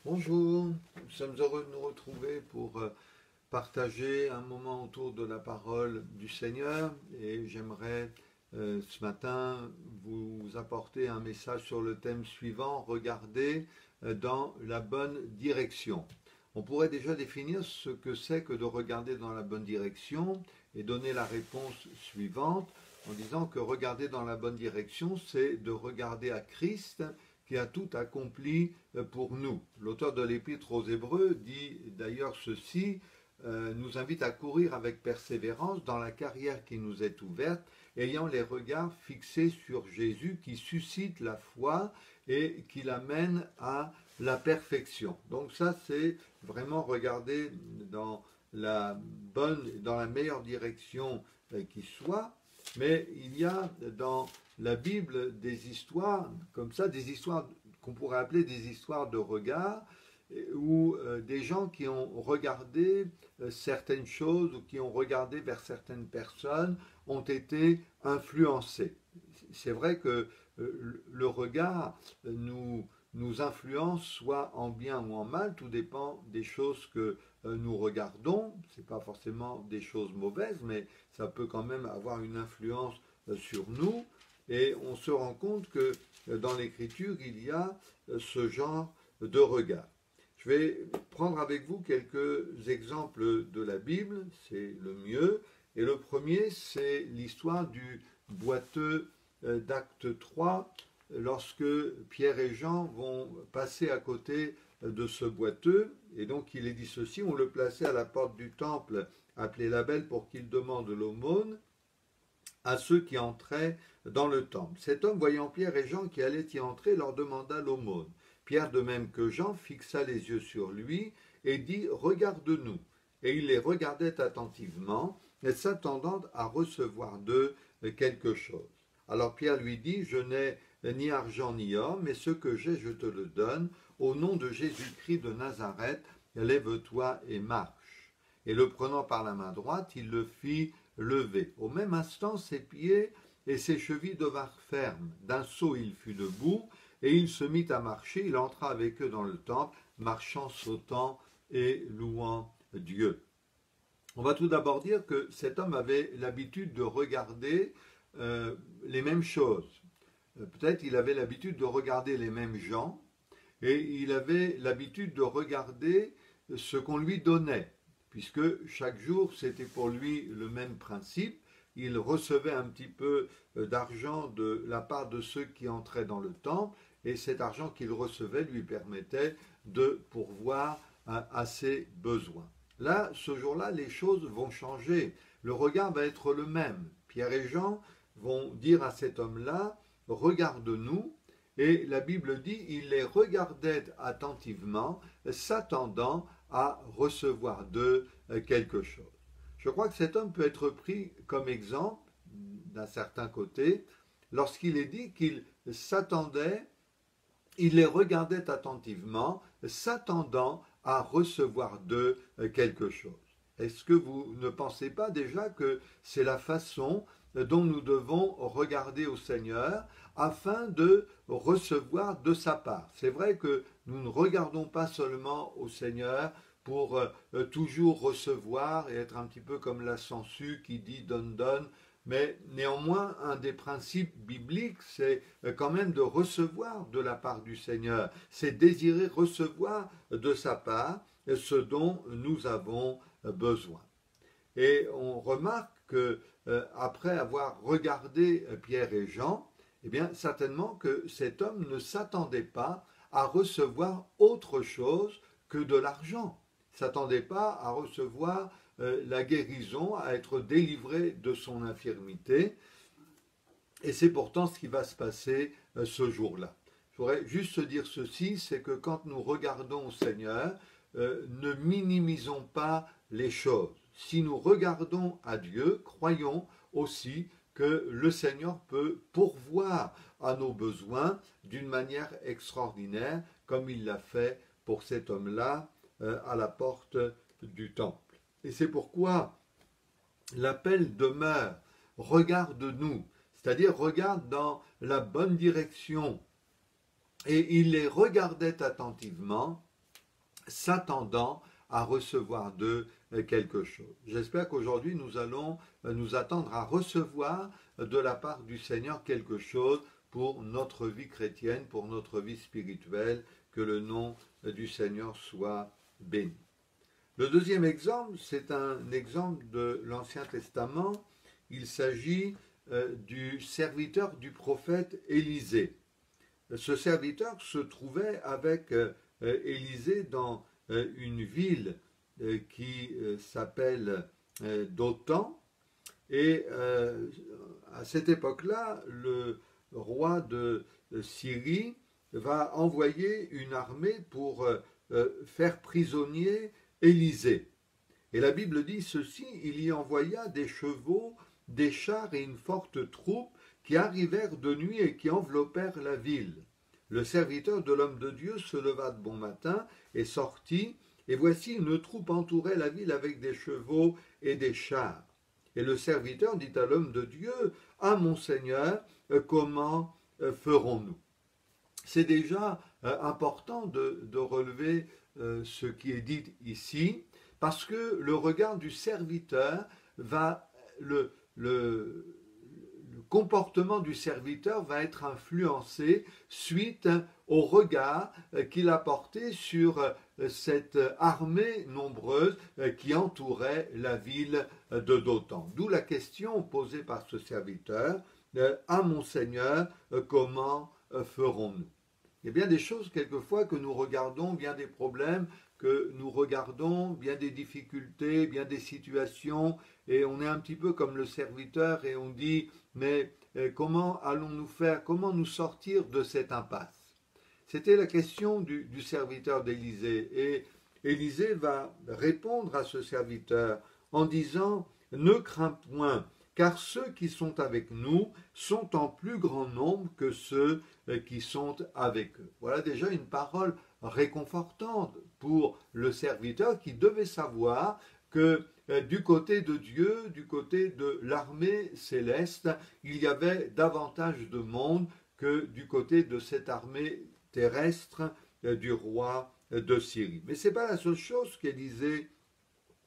Bonjour, nous sommes heureux de nous retrouver pour partager un moment autour de la parole du Seigneur et j'aimerais ce matin vous apporter un message sur le thème suivant, regarder dans la bonne direction. On pourrait déjà définir ce que c'est que de regarder dans la bonne direction et donner la réponse suivante en disant que regarder dans la bonne direction, c'est de regarder à Christ qui a tout accompli pour nous. L'auteur de l'Épître aux Hébreux dit d'ailleurs ceci, nous invite à courir avec persévérance dans la carrière qui nous est ouverte, ayant les regards fixés sur Jésus qui suscite la foi et qui l'amène à la perfection. Donc ça, c'est vraiment regarder dans la bonne, dans la meilleure direction qui soit, mais il y a dans la Bible des histoires comme ça, des histoires qu'on pourrait appeler des histoires de regard, où des gens qui ont regardé certaines choses ou qui ont regardé vers certaines personnes ont été influencés. C'est vrai que le regard nous influence soit en bien ou en mal, tout dépend des choses que nous regardons. Ce n'est pas forcément des choses mauvaises, mais ça peut quand même avoir une influence sur nous. Et on se rend compte que dans l'Écriture, il y a ce genre de regard. Je vais prendre avec vous quelques exemples de la Bible, c'est le mieux. Et le premier, c'est l'histoire du boiteux d'Acte 3, lorsque Pierre et Jean vont passer à côté de ce boiteux. Et donc il est dit ceci, on le plaçait à la porte du temple, appelé la Belle, pour qu'il demande l'aumône à ceux qui entraient dans le temple. Cet homme, voyant Pierre et Jean qui allaient y entrer, leur demanda l'aumône. Pierre, de même que Jean, fixa les yeux sur lui et dit « Regarde-nous ». Et il les regardait attentivement, s'attendant à recevoir d'eux quelque chose. Alors Pierre lui dit « Je n'ai ni argent ni or, mais ce que j'ai, je te le donne. Au nom de Jésus-Christ de Nazareth, lève-toi et marche. » Et le prenant par la main droite, il le fit lever. Au même instant, ses pieds et ses chevilles devinrent fermes. D'un saut, il fut debout, et il se mit à marcher. Il entra avec eux dans le temple, marchant, sautant et louant Dieu. On va tout d'abord dire que cet homme avait l'habitude de regarder les mêmes choses. Peut-être il avait l'habitude de regarder les mêmes gens, et il avait l'habitude de regarder ce qu'on lui donnait, puisque chaque jour c'était pour lui le même principe. Il recevait un petit peu d'argent de la part de ceux qui entraient dans le temple, et cet argent qu'il recevait lui permettait de pourvoir à ses besoins. Là, ce jour-là, les choses vont changer. Le regard va être le même. Pierre et Jean vont dire à cet homme-là, « Regarde-nous ». Et la Bible dit, il les regardait attentivement, s'attendant à recevoir d'eux quelque chose. Je crois que cet homme peut être pris comme exemple, d'un certain côté, lorsqu'il est dit qu'il s'attendait, il les regardait attentivement, s'attendant à recevoir d'eux quelque chose. Est-ce que vous ne pensez pas déjà que c'est la façon dont nous devons regarder au Seigneur afin de recevoir de sa part? C'est vrai que nous ne regardons pas seulement au Seigneur pour toujours recevoir et être un petit peu comme la sangsue qui dit donne, donne, mais néanmoins, un des principes bibliques, c'est quand même de recevoir de la part du Seigneur. C'est désirer recevoir de sa part ce dont nous avons besoin. Et on remarque que après avoir regardé Pierre et Jean, eh bien certainement que cet homme ne s'attendait pas à recevoir autre chose que de l'argent. Il ne s'attendait pas à recevoir la guérison, à être délivré de son infirmité. Et c'est pourtant ce qui va se passer ce jour-là. Je voudrais juste dire ceci, c'est que quand nous regardons au Seigneur, ne minimisons pas les choses. Si nous regardons à Dieu, croyons aussi que le Seigneur peut pourvoir à nos besoins d'une manière extraordinaire, comme il l'a fait pour cet homme-là à la porte du temple. Et c'est pourquoi l'appel demeure, regarde-nous, c'est-à-dire regarde dans la bonne direction. Et il les regardait attentivement, s'attendant à recevoir d'eux quelque chose. J'espère qu'aujourd'hui nous allons nous attendre à recevoir de la part du Seigneur quelque chose pour notre vie chrétienne, pour notre vie spirituelle, que le nom du Seigneur soit béni. Le deuxième exemple, c'est un exemple de l'Ancien Testament. Il s'agit du serviteur du prophète Élisée. Ce serviteur se trouvait avec Élisée dans une ville qui s'appelle Dothan. Et à cette époque-là, le roi de Syrie va envoyer une armée pour faire prisonnier Élisée. Et la Bible dit ceci, il y envoya des chevaux, des chars et une forte troupe qui arrivèrent de nuit et qui enveloppèrent la ville. Le serviteur de l'homme de Dieu se leva de bon matin et sortit, et voici une troupe entourait la ville avec des chevaux et des chars. Et le serviteur dit à l'homme de Dieu, « Ah mon Seigneur, comment ferons-nous » C'est déjà important de relever ce qui est dit ici, parce que le regard du serviteur va, le comportement du serviteur va être influencé suite au regard qu'il a porté sur cette armée nombreuse qui entourait la ville de Dothan. D'où la question posée par ce serviteur, « Ah mon Seigneur, comment ferons-nous » Il y a bien des choses quelquefois que nous regardons, bien des problèmes que nous regardons, bien des difficultés, bien des situations, et on est un petit peu comme le serviteur et on dit, mais comment allons-nous faire, comment nous sortir de cette impasse? C'était la question du serviteur d'Élisée, et Élisée va répondre à ce serviteur en disant, ne crains point, car ceux qui sont avec nous sont en plus grand nombre que ceux qui sont avec eux. Voilà déjà une parole réconfortante pour le serviteur qui devait savoir que du côté de Dieu, du côté de l'armée céleste, il y avait davantage de monde que du côté de cette armée terrestre du roi de Syrie. Mais ce n'est pas la seule chose qu'Élisée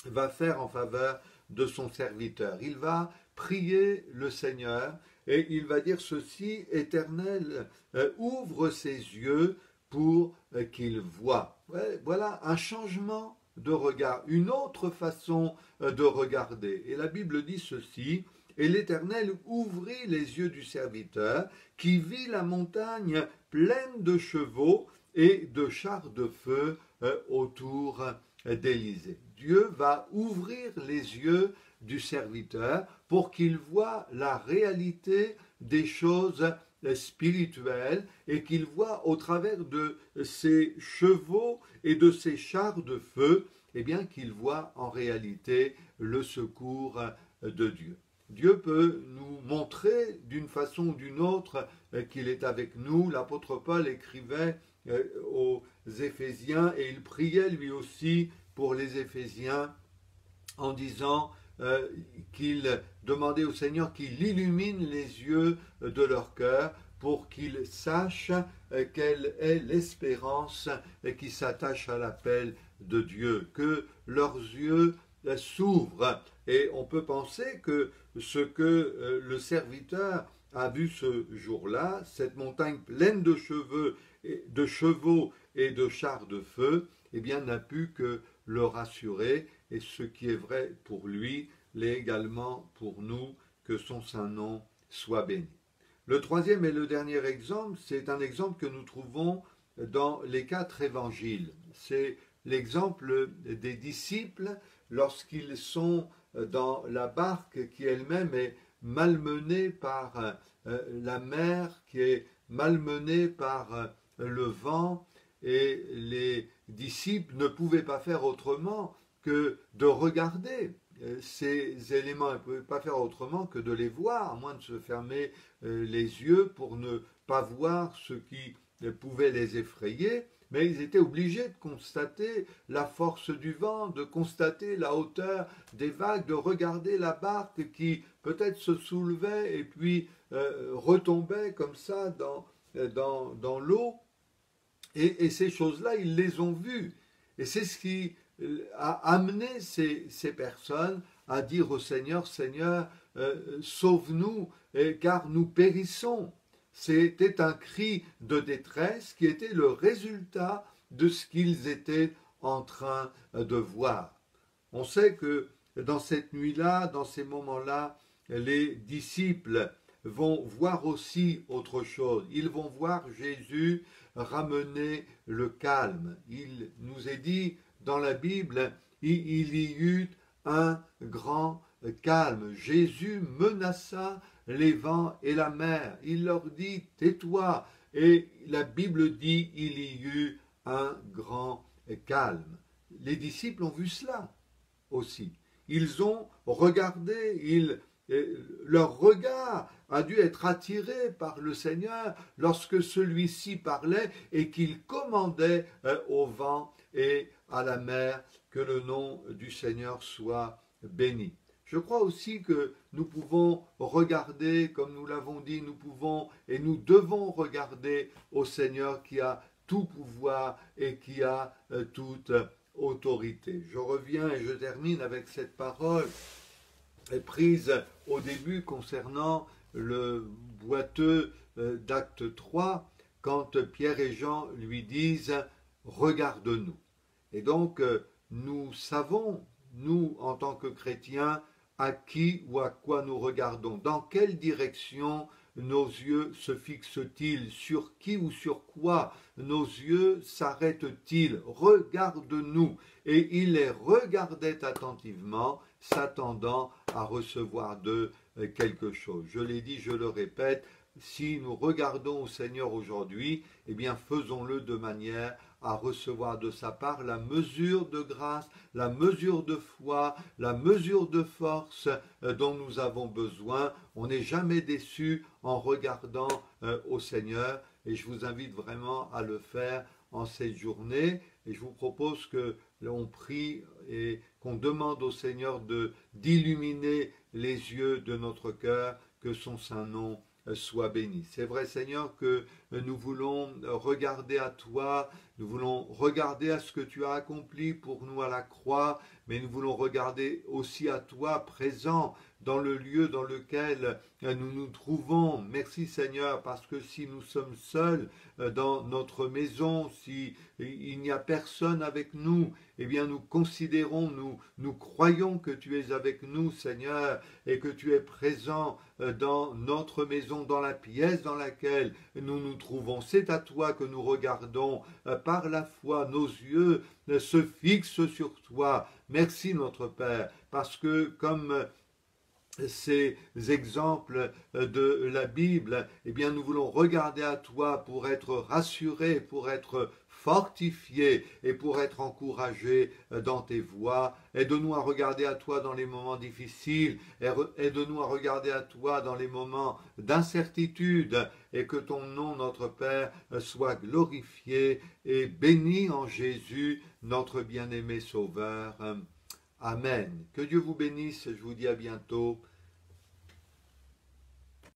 va faire en faveur de son serviteur. Il va prier le Seigneur et il va dire ceci, « Éternel, ouvre ses yeux pour qu'il voie. » Voilà un changement de regard, une autre façon de regarder. Et la Bible dit ceci, « Et l'Éternel ouvrit les yeux du serviteur qui vit la montagne pleine de chevaux et de chars de feu autour d'Élisée. » Dieu va ouvrir les yeux du serviteur pour qu'il voie la réalité des choses spirituelles et qu'il voit au travers de ces chevaux et de ces chars de feu, eh bien qu'il voit en réalité le secours de Dieu. Dieu peut nous montrer d'une façon ou d'une autre qu'il est avec nous. L'apôtre Paul écrivait aux Éphésiens et il priait lui aussi pour les Éphésiens en disant qu'il demandait au Seigneur qu'il illumine les yeux de leur cœur pour qu'ils sachent quelle est l'espérance qui s'attache à l'appel de Dieu, que leurs yeux s'ouvrent. Et on peut penser que ce que le serviteur a vu ce jour-là, cette montagne pleine de chevaux et de chars de feu, eh bien n'a pu que le rassurer, et ce qui est vrai pour lui l'est également pour nous, que son saint nom soit béni. Le troisième et le dernier exemple, c'est un exemple que nous trouvons dans les 4 évangiles. C'est l'exemple des disciples lorsqu'ils sont dans la barque qui elle-même est malmenée par la mer, qui est malmenée par le vent, et les disciples ne pouvaient pas faire autrement que de regarder ces éléments. Ils ne pouvaient pas faire autrement que de les voir, à moins de se fermer les yeux pour ne pas voir ce qui pouvait les effrayer. Mais ils étaient obligés de constater la force du vent, de constater la hauteur des vagues, de regarder la barque qui peut-être se soulevait et puis retombait comme ça dans l'eau. Et ces choses-là, ils les ont vues. Et c'est ce qui a amené ces personnes à dire au Seigneur, Seigneur, sauve-nous, car nous périssons. C'était un cri de détresse qui était le résultat de ce qu'ils étaient en train de voir. On sait que dans cette nuit-là, dans ces moments-là, les disciples vont voir aussi autre chose. Ils vont voir Jésus ramener le calme. Il nous est dit dans la Bible, il y eut un grand calme. Jésus menaça les vents et la mer. Il leur dit, tais-toi. Et la Bible dit, il y eut un grand calme. Les disciples ont vu cela aussi. Ils ont regardé, leur regard a dû être attiré par le Seigneur lorsque celui-ci parlait et qu'il commandait au vent et à la mer que le nom du Seigneur soit béni. Je crois aussi que nous pouvons regarder, comme nous l'avons dit, nous pouvons et nous devons regarder au Seigneur qui a tout pouvoir et qui a toute autorité. Je reviens et je termine avec cette parole prise au début concernant le boiteux d'acte 3, quand Pierre et Jean lui disent « Regarde-nous ». Et donc, nous savons, nous, en tant que chrétiens, à qui ou à quoi nous regardons, dans quelle direction nos yeux se fixent-ils, sur qui ou sur quoi nos yeux s'arrêtent-ils. Regarde-nous. Et il les regardait attentivement, s'attendant à recevoir d'eux quelque chose. Je l'ai dit, je le répète, si nous regardons au Seigneur aujourd'hui, eh bien faisons-le de manière à recevoir de sa part la mesure de grâce, la mesure de foi, la mesure de force dont nous avons besoin. On n'est jamais déçu en regardant au Seigneur et je vous invite vraiment à le faire en cette journée et je vous propose que l'on prie et qu'on demande au Seigneur d'illuminer les yeux de notre cœur, que son saint nom soit béni. C'est vrai, Seigneur, que nous voulons regarder à toi, nous voulons regarder à ce que tu as accompli pour nous à la croix, mais nous voulons regarder aussi à toi présent dans le lieu dans lequel nous nous trouvons. Merci Seigneur, parce que si nous sommes seuls dans notre maison, si il n'y a personne avec nous, eh bien nous considérons, nous croyons que tu es avec nous Seigneur, et que tu es présent dans notre maison, dans la pièce dans laquelle nous nous trouvons. C'est à toi que nous regardons par la foi, nos yeux se fixent sur toi. Merci notre Père, parce que comme ces exemples de la Bible, eh bien nous voulons regarder à toi pour être rassurés, pour être fortifiés et pour être encouragés dans tes voies. Aide-nous à regarder à toi dans les moments difficiles, aide-nous à regarder à toi dans les moments d'incertitude et que ton nom, notre Père, soit glorifié et béni en Jésus, notre bien-aimé Sauveur. Amen. Que Dieu vous bénisse, je vous dis à bientôt.